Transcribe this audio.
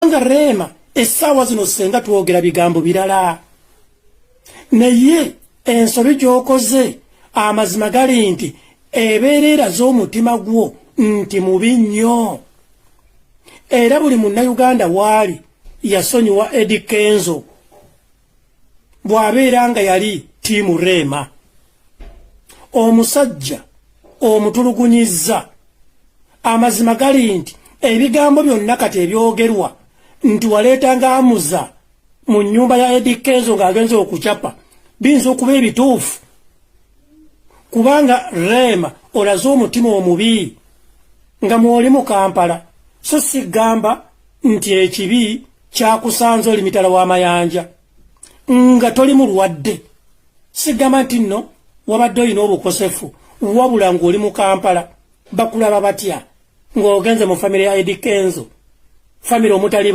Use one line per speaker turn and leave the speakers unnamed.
nga Rema essaawa zino senga twogera bigambo birala naye ensobi gy'okoze amazima gali nti ebeerera z'omutima gwo nti mubi nnyo era buli munnayuganda waali yasonyiwa Eddie Kenzo bw'abeera nga yali ttiimu Rema omusajja omutulugunyizza amazima gali nti ebigambo byonna kati ebyogerwa nti waleetanga amuza mu nnyumba ya Eddie Kenzo ng'agenze okucapa biyinza okuba ebituufu kubanga Rema olaze omutima omubi nga mwoli mu Kampala so sigamba nti ekibi kyakusanze oli mitala w'amayanja nga toli mulwadde sigamba nti nno wabadde olina obukosefu wabula ng'oli mu Kampala bakulaba batya ng'ogenze mu famire ya Eddie Kenzo famire omutali